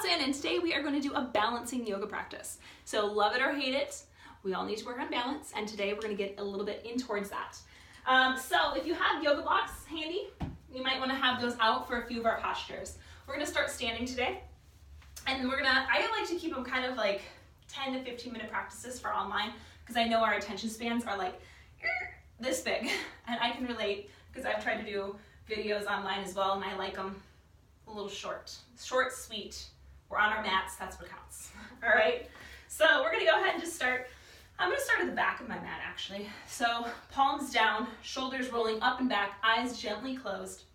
Lawson, and today we are going to do a balancing yoga practice. So love it or hate it, we all need to work on balance, and today we're going to get a little bit in towards that. So if you have yoga blocks handy, you might want to have those out for a few of our postures. We're going to start standing today, and I like to keep them kind of like 10 to 15 minute practices for online, because I know our attention spans are like this big, and I can relate because I've tried to do videos online as well, and I like them a little short, sweet. We're on our mats, that's what counts. All right, so we're gonna go ahead and just start. I'm gonna start at the back of my mat actually. So palms down, shoulders rolling up and back, eyes gently closed.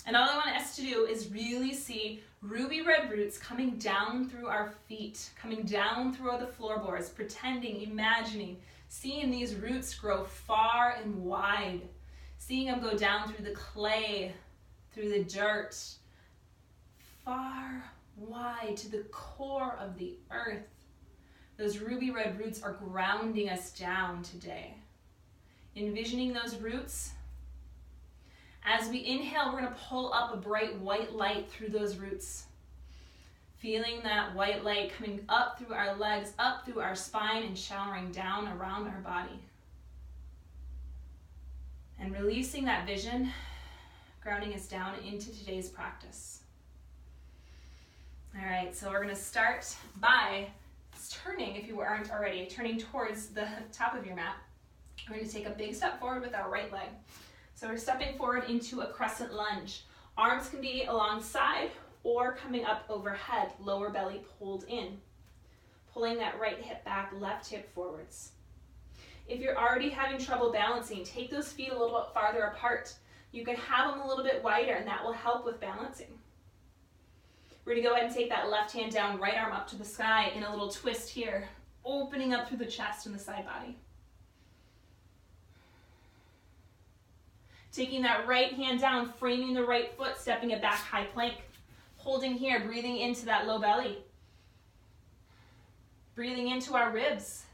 And all I want us to do is really see ruby red roots coming down through our feet, coming down through the floorboards, pretending, imagining, seeing these roots grow far and wide, seeing them go down through the clay, through the dirt, far, wide to the core of the earth. Those ruby red roots are grounding us down today. Envisioning those roots. As we inhale, we're going to pull up a bright white light through those roots. Feeling that white light coming up through our legs, up through our spine, and showering down around our body. And releasing that vision, grounding us down into today's practice. All right, so we're going to start by turning, if you aren't already, turning towards the top of your mat. We're going to take a big step forward with our right leg. So we're stepping forward into a crescent lunge. Arms can be alongside or coming up overhead, lower belly pulled in. Pulling that right hip back, left hip forwards. If you're already having trouble balancing, take those feet a little bit farther apart. You can have them a little bit wider, and that will help with balancing. We're going to go ahead and take that left hand down, right arm up to the sky in a little twist here, opening up through the chest and the side body. Taking that right hand down, framing the right foot, stepping it back, high plank. Holding here, breathing into that low belly. Breathing into our ribs.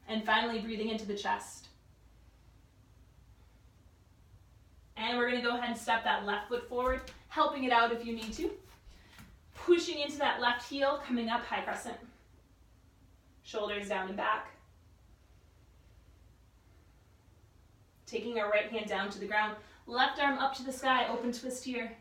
And finally, breathing into the chest. And we're going to go ahead and step that left foot forward, helping it out if you need to. Pushing into that left heel, coming up, high crescent. Shoulders down and back. Taking our right hand down to the ground. Left arm up to the sky, open twist here.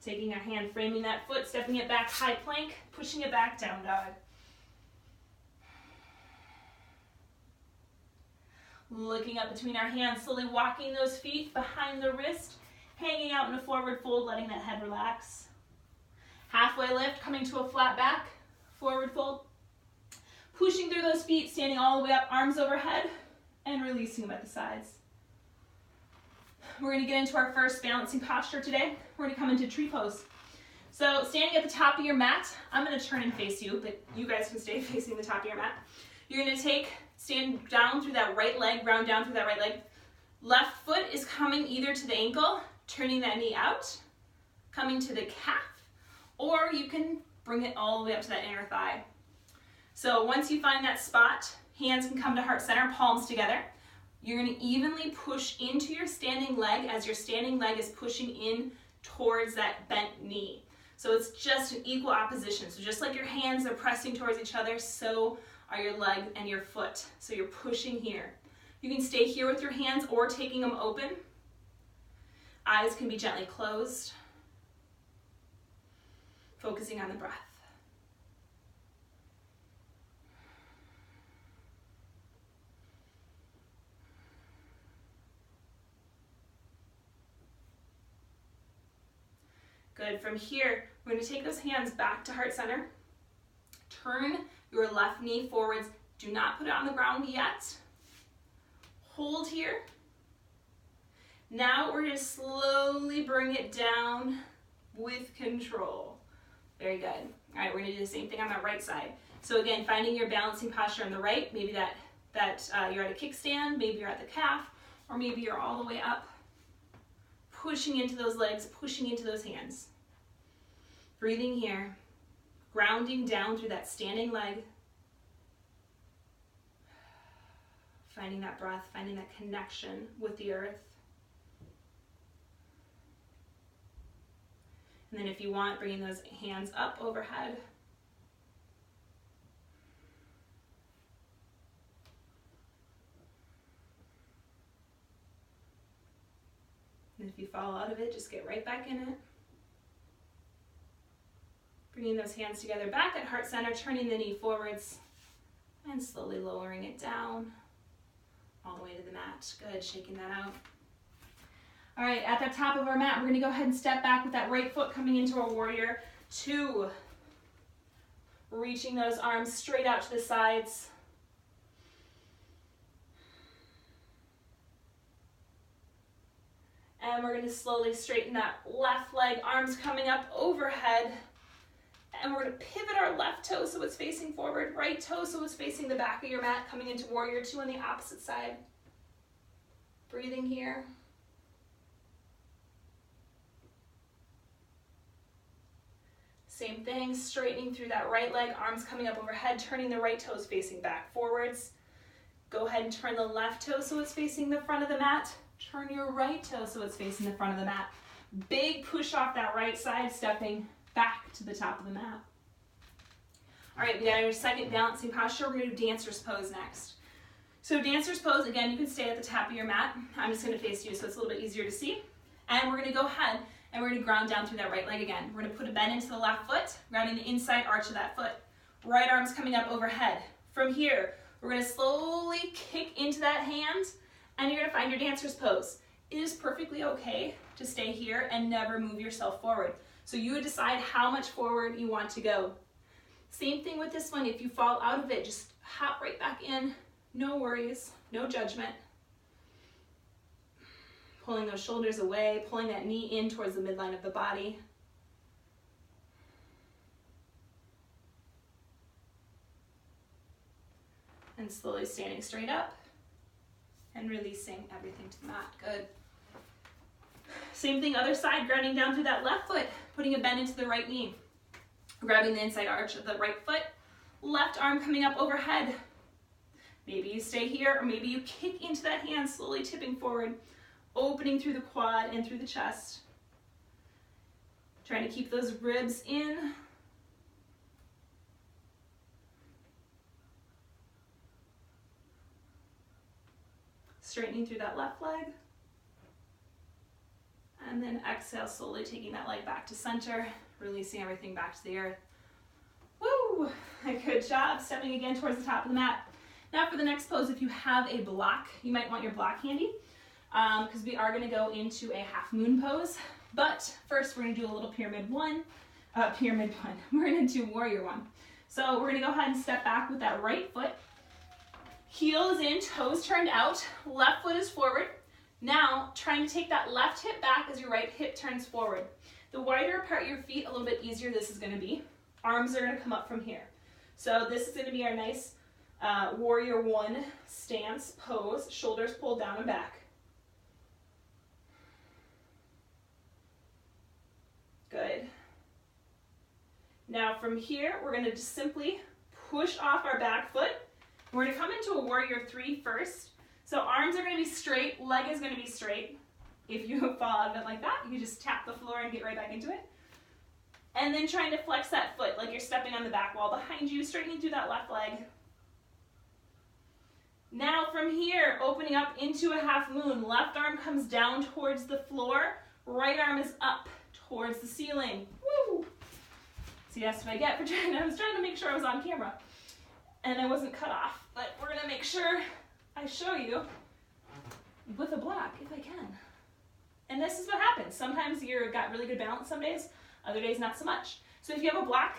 Taking our hand, framing that foot, stepping it back, high plank, pushing it back, down dog. Looking up between our hands, slowly walking those feet behind the wrist, hanging out in a forward fold, letting that head relax. Halfway lift, coming to a flat back, forward fold. Pushing through those feet, standing all the way up, arms overhead, and releasing them at the sides. We're going to get into our first balancing posture today. We're going to come into tree pose. So standing at the top of your mat, I'm going to turn and face you, but you guys can stay facing the top of your mat. You're going to stand down through that right leg, round down through that right leg. Left foot is coming either to the ankle, turning that knee out, coming to the calf, or you can bring it all the way up to that inner thigh. So once you find that spot, hands can come to heart center, palms together. You're going to evenly push into your standing leg as your standing leg is pushing in towards that bent knee. So it's just an equal opposition. So just like your hands are pressing towards each other, so are your leg and your foot. So you're pushing here. You can stay here with your hands or taking them open. Eyes can be gently closed. Focusing on the breath. Good. From here, we're going to take those hands back to heart center. Turn your left knee forwards. Do not put it on the ground yet. Hold here. Now we're going to slowly bring it down with control. Very good. All right, we're going to do the same thing on the right side. So again, finding your balancing posture on the right. Maybe that you're at a kickstand, maybe you're at the calf, or maybe you're all the way up. Pushing into those legs, pushing into those hands. Breathing here, grounding down through that standing leg. Finding that breath, finding that connection with the earth. And then if you want, bringing those hands up overhead. And if you fall out of it, just get right back in it. Bringing those hands together back at heart center, turning the knee forwards, and slowly lowering it down all the way to the mat. Good, shaking that out. All right, at the top of our mat, we're gonna go ahead and step back with that right foot coming into a warrior two. Reaching those arms straight out to the sides. And we're gonna slowly straighten that left leg, arms coming up overhead. And we're gonna pivot our left toe so it's facing forward, right toe so it's facing the back of your mat, coming into warrior two on the opposite side. Breathing here. Same thing, straightening through that right leg, arms coming up overhead, turning the right toes facing back forwards. Go ahead and turn the left toe so it's facing the front of the mat. Turn your right toe so it's facing the front of the mat. Big push off that right side, stepping back to the top of the mat. All right, we got our second balancing posture. We're gonna do dancer's pose next. So dancer's pose, again, you can stay at the top of your mat. I'm just gonna face you so it's a little bit easier to see. And we're gonna go ahead and we're gonna ground down through that right leg again. We're gonna put a bend into the left foot, grounding the inside arch of that foot. Right arm's coming up overhead. From here, we're gonna slowly kick into that hand and you're gonna find your dancer's pose. It is perfectly okay to stay here and never move yourself forward. So you would decide how much forward you want to go. Same thing with this one. If you fall out of it, just hop right back in. No worries, no judgment. Pulling those shoulders away, pulling that knee in towards the midline of the body. And slowly standing straight up and releasing everything to the mat. Good. Same thing, other side, grounding down through that left foot, putting a bend into the right knee. Grabbing the inside arch of the right foot, left arm coming up overhead. Maybe you stay here, or maybe you kick into that hand, slowly tipping forward, opening through the quad and through the chest. Trying to keep those ribs in. Straightening through that left leg. And then exhale, slowly taking that leg back to center, releasing everything back to the earth. Woo! Good job. Stepping again towards the top of the mat. Now for the next pose, if you have a block, you might want your block handy because we are going to go into a half moon pose. But first, we're going to do a little pyramid one. We're going to do warrior one. So we're going to go ahead and step back with that right foot. Heels in, toes turned out. Left foot is forward. Now, trying to take that left hip back as your right hip turns forward. The wider apart your feet, a little bit easier this is going to be. Arms are going to come up from here. So this is going to be our nice warrior one stance pose. Shoulders pulled down and back. Good. Now from here, we're going to just simply push off our back foot. We're going to come into a warrior three first. So arms are going to be straight, leg is going to be straight. If you fall out of it like that, you can just tap the floor and get right back into it. And then trying to flex that foot like you're stepping on the back wall behind you, straightening through that left leg. Now from here, opening up into a half moon. Left arm comes down towards the floor. Right arm is up towards the ceiling. Woo! See, that's what I get for I was trying to make sure I was on camera. And I wasn't cut off. But we're going to make sure I show you with a block if I can. And this is what happens. Sometimes you've got really good balance some days, other days not so much. So if you have a block,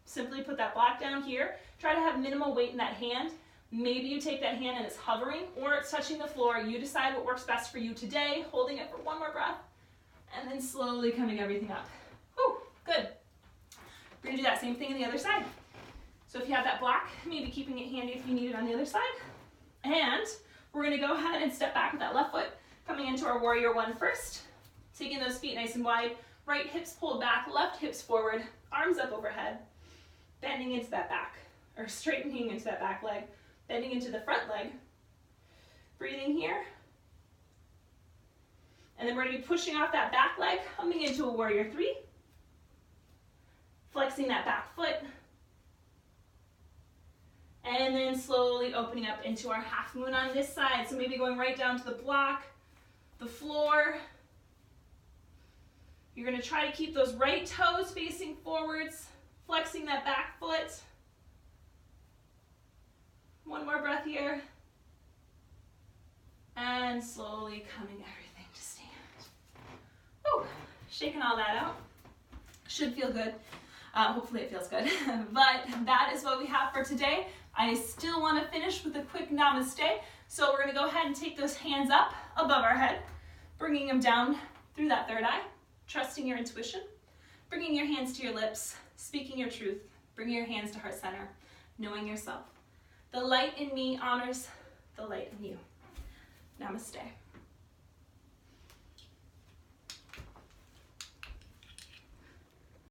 simply put that block down here. Try to have minimal weight in that hand. Maybe you take that hand and it's hovering or it's touching the floor. You decide what works best for you today, holding it for one more breath, and then slowly coming everything up. Whew, good. We're gonna do that same thing on the other side. So if you have that block, maybe keeping it handy if you need it on the other side. And we're gonna go ahead and step back with that left foot, coming into our warrior one first. Taking those feet nice and wide, right hips pulled back, left hips forward, arms up overhead, bending into that back, or straightening into that back leg, bending into the front leg, breathing here. And then we're going to be pushing off that back leg, coming into a warrior three. Flexing that back foot. And then slowly opening up into our half moon on this side. So maybe going right down to the block, the floor. You're going to try to keep those right toes facing forwards, flexing that back foot. One more breath here. And slowly coming everything to stand. Woo, shaking all that out. Should feel good. Hopefully it feels good. But that is what we have for today. I still want to finish with a quick namaste. So we're going to go ahead and take those hands up above our head, bringing them down through that third eye, trusting your intuition, bringing your hands to your lips, speaking your truth, bringing your hands to heart center, knowing yourself. The light in me honors the light in you. Namaste.